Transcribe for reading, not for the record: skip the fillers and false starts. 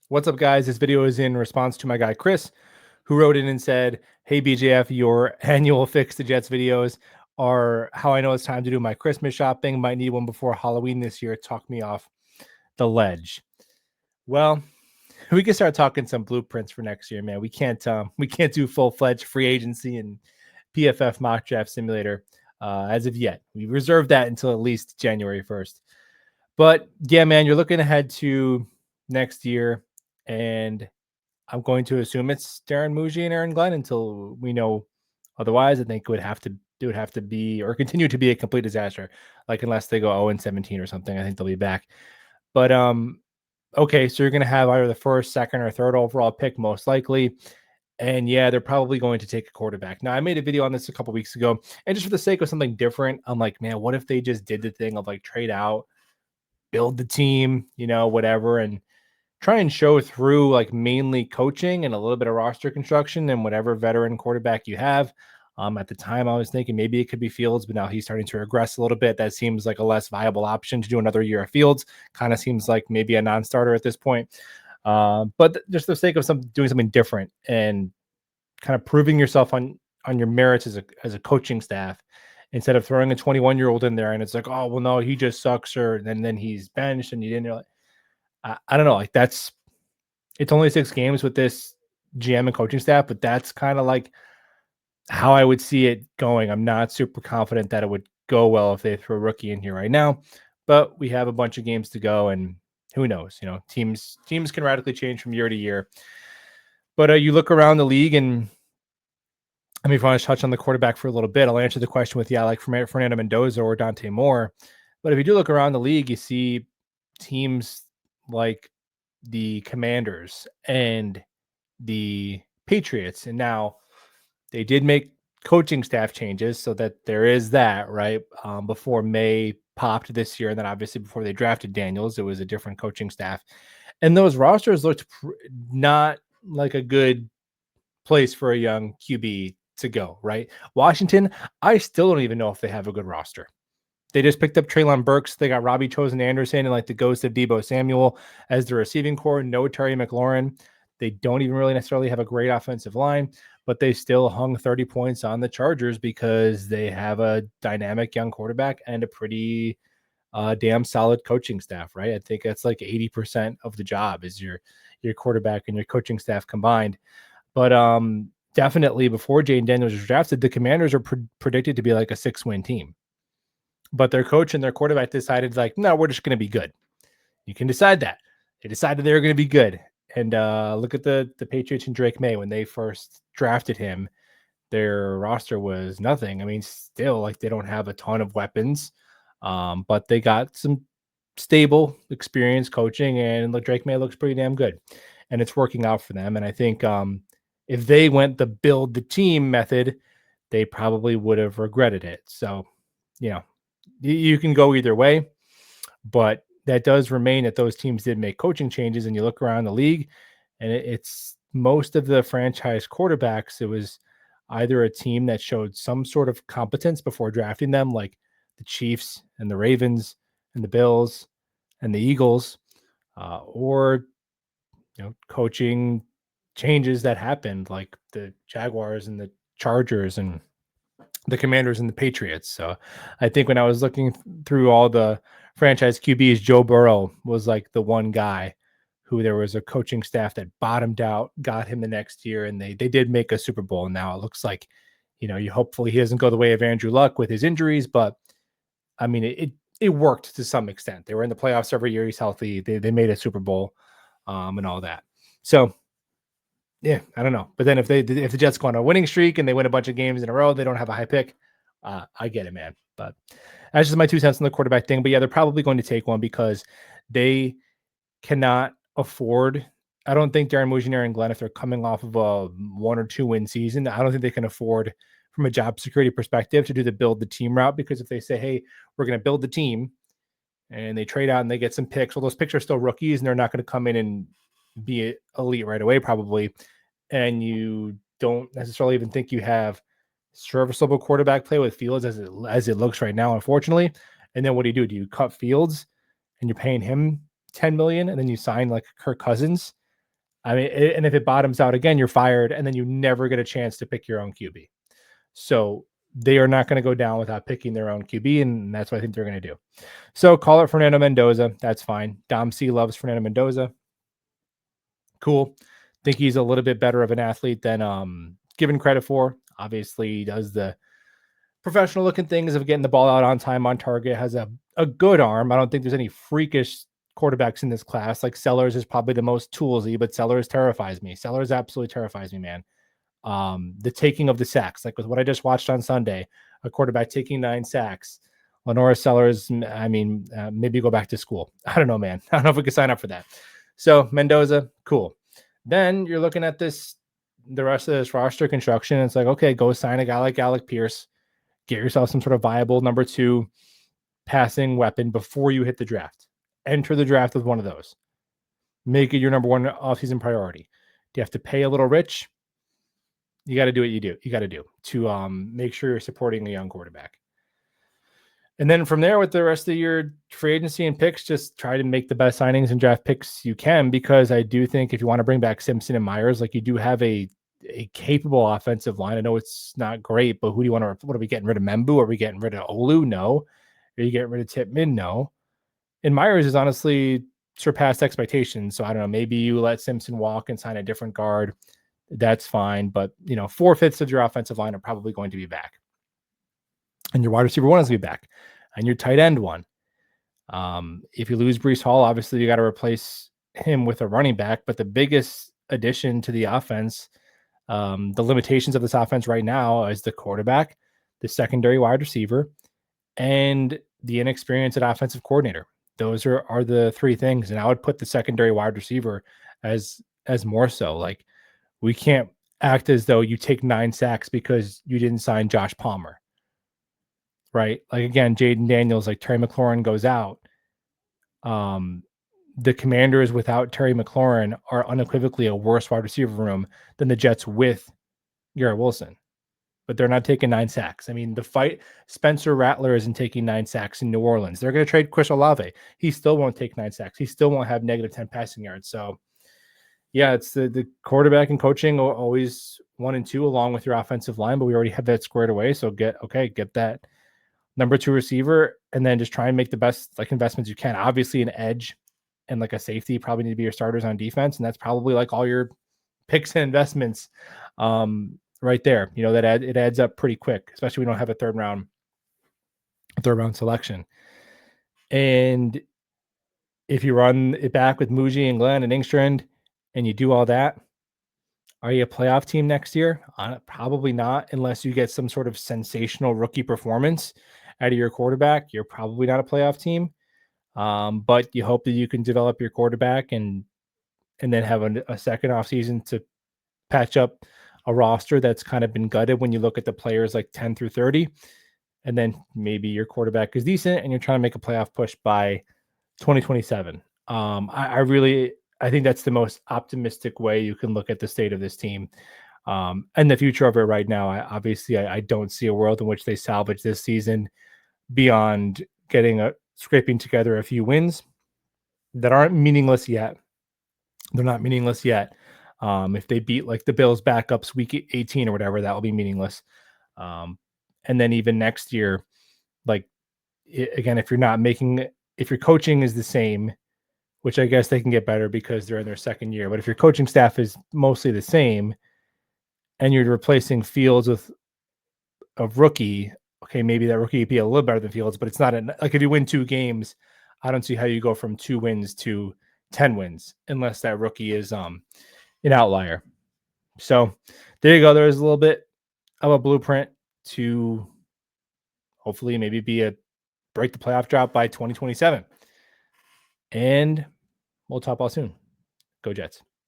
What's up, guys? This video is in response to my guy Chris, who wrote in and said, "Hey BJF, your annual Fix the Jets videos are how I know it's time to do my Christmas shopping. Might need one before Halloween this year. Talk me off the ledge." Well, we can start talking some blueprints for next year, man. We can't do full-fledged free agency and PFF mock draft simulator as of yet. We reserved that until at least January 1st. But yeah, man, you're looking ahead to next year, and I'm going to assume it's Darren Muji and Aaron Glenn until we know otherwise. I think it would have to be or continue to be a complete disaster. Like unless they go 0-17 or something, I think they'll be back. But okay, so you're gonna have either the first, second, or third overall pick, most likely. And yeah, they're probably going to take a quarterback. Now, I made a video on this a couple weeks ago, and just for the sake of something different, I'm like, man, what if they just did the thing of like trade out, build the team, whatever, and try and show through like mainly coaching and a little bit of roster construction and whatever veteran quarterback you have. At the time, I was thinking maybe it could be Fields, but now he's starting to regress a little bit. That seems like a less viable option to do another year of Fields. Kind of seems like maybe a non-starter at this point. But just for the sake of doing something different and kind of proving yourself on your merits as a coaching staff, instead of throwing a 21-year-old in there and it's like, oh well, no, he just sucks, or then he's benched and you didn't. I don't know. Like it's only 6 games with this GM and coaching staff, but that's kind of like how I would see it going. I'm not super confident that it would go well if they throw a rookie in here right now, but we have a bunch of games to go, and who knows? Teams can radically change from year to year. But you look around the league, and I mean, if I want to touch on the quarterback for a little bit, I'll answer the question with like Fernando Mendoza or Dante Moore. But if you do look around the league, you see teams like the Commanders and the Patriots. And now they did make coaching staff changes so that there is that, right? Before May popped this year, and then obviously before they drafted Daniels, it was a different coaching staff. And those rosters looked not like a good place for a young QB to go, right? Washington, I still don't even know if they have a good roster. They just picked up Treylon Burks. They got Robbie Chosen Anderson and like the ghost of Deebo Samuel as the receiving core. No Terry McLaurin. They don't even really necessarily have a great offensive line, but they still hung 30 points on the Chargers because they have a dynamic young quarterback and a pretty damn solid coaching staff, right? I think that's like 80% of the job is your quarterback and your coaching staff combined. But definitely before Jaden Daniels was drafted, the Commanders are predicted to be like a 6-win team. But their coach and their quarterback decided, like, no, we're just going to be good. You can decide that. They decided they were going to be good. And look at the Patriots and Drake May. When they first drafted him, their roster was nothing. I mean, still, like, they don't have a ton of weapons, but they got some stable, experienced coaching, and Drake May looks pretty damn good. And it's working out for them. And I think if they went the build the team method, they probably would have regretted it. So, you can go either way, but that does remain that those teams did make coaching changes. And you look around the league, and it's most of the franchise quarterbacks. It was either a team that showed some sort of competence before drafting them, like the Chiefs and the Ravens and the Bills and the Eagles, or coaching changes that happened, like the Jaguars and the Chargers and the Commanders and the Patriots. So I think when I was looking through all the franchise QBs, Joe Burrow was like the one guy who there was a coaching staff that bottomed out, got him the next year, and they did make a Super Bowl. And now it looks like, hopefully he doesn't go the way of Andrew Luck with his injuries, but I mean, it worked to some extent. They were in the playoffs every year. He's healthy. They made a Super Bowl and all that. So yeah, I don't know. But then if the Jets go on a winning streak and they win a bunch of games in a row, they don't have a high pick. I get it, man. But that's just my 2 cents on the quarterback thing. But yeah, they're probably going to take one because they cannot afford. I don't think Darren Muji and Aaron Glenn, if they're coming off of a 1 or 2 win season, I don't think they can afford, from a job security perspective, to do the build the team route. Because if they say, hey, we're going to build the team, and they trade out and they get some picks, well, those picks are still rookies and they're not going to come in and be elite right away, probably. And you don't necessarily even think you have serviceable quarterback play with Fields as it looks right now, unfortunately. And then what do? Do you cut Fields and you're paying him $10 million, and then you sign like Kirk Cousins I mean, and if it bottoms out again, you're fired, and then you never get a chance to pick your own QB. So they are not going to go down without picking their own QB, and that's what I think they're going to do. So call it Fernando Mendoza. That's fine. Dom C loves Fernando Mendoza. Cool. Think he's a little bit better of an athlete than given credit for. Obviously, he does the professional looking things of getting the ball out on time, on target, has a good arm. I don't think there's any freakish quarterbacks in this class. Like Sellers is probably the most toolsy, but Sellers terrifies me. Sellers absolutely terrifies me, man. The taking of the sacks, like with what I just watched on Sunday, a quarterback taking 9 sacks. Lenora Sellers, I mean, maybe go back to school. I don't know, man. I don't know if we could sign up for that. So Mendoza, cool. Then you're looking at the rest of this roster construction. It's like, okay, go sign a guy like Alec Pierce, get yourself some sort of viable number 2 passing weapon before you hit the draft. Enter the draft with one of those. Make it your number 1 offseason priority. Do you have to pay a little rich? You got to do what you got to do to make sure you're supporting a young quarterback. And then from there, with the rest of your free agency and picks, just try to make the best signings and draft picks you can, because I do think if you want to bring back Simpson and Myers, like you do have a capable offensive line. I know it's not great, but who do you want to? What are we getting rid of? Membu? Are we getting rid of Olu? No. Are you getting rid of Tipman? No. And Myers is honestly surpassed expectations. So I don't know. Maybe you let Simpson walk and sign a different guard. That's fine. But 4/5 of your offensive line are probably going to be back, and your wide receiver 1 is going to be back, and your tight end 1. If you lose Breece Hall, obviously you got to replace him with a running back. But the biggest addition to the offense, the limitations of this offense right now, is the quarterback, the secondary wide receiver, and the inexperienced offensive coordinator. Those are the 3 things. And I would put the secondary wide receiver as more so. Like, we can't act as though you take 9 sacks because you didn't sign Josh Palmer. Right. Like, again, Jaden Daniels, like Terry McLaurin goes out. The Commanders without Terry McLaurin are unequivocally a worse wide receiver room than the Jets with Garrett Wilson. But they're not taking 9 sacks. I mean, Spencer Rattler isn't taking 9 sacks in New Orleans. They're going to trade Chris Olave. He still won't take 9 sacks. He still won't have negative 10 passing yards. So, yeah, it's the quarterback and coaching always 1 and 2 along with your offensive line, but we already have that squared away. So get that number 2 receiver, and then just try and make the best investments you can. Obviously, an edge and like a safety probably need to be your starters on defense, and that's probably like all your picks and investments right there. It adds up pretty quick, especially we don't have a third round selection. And if you run it back with Muji and Glenn and Ingstrand and you do all that, are you a playoff team next year? Probably not, unless you get some sort of sensational rookie performance out of your quarterback. You're probably not a playoff team. But you hope that you can develop your quarterback and then have a second off season to patch up a roster that's kind of been gutted when you look at the players like 10 through 30. And then maybe your quarterback is decent and you're trying to make a playoff push by 2027. I think that's the most optimistic way you can look at the state of this team and the future of it right now. I don't see a world in which they salvage this season beyond scraping together a few wins that aren't meaningless yet. They're not meaningless yet. If they beat like the Bills backups week 18 or whatever, that will be meaningless. And then even next year, again, if your coaching is the same, which I guess they can get better because they're in their second year, but if your coaching staff is mostly the same and you're replacing Fields with a rookie, okay, maybe that rookie would be a little better than Fields, but it's not like if you win 2 games, I don't see how you go from 2 wins to 10 wins unless that rookie is an outlier. So there you go. There's a little bit of a blueprint to hopefully maybe break the playoff drought by 2027. And we'll talk all soon. Go Jets.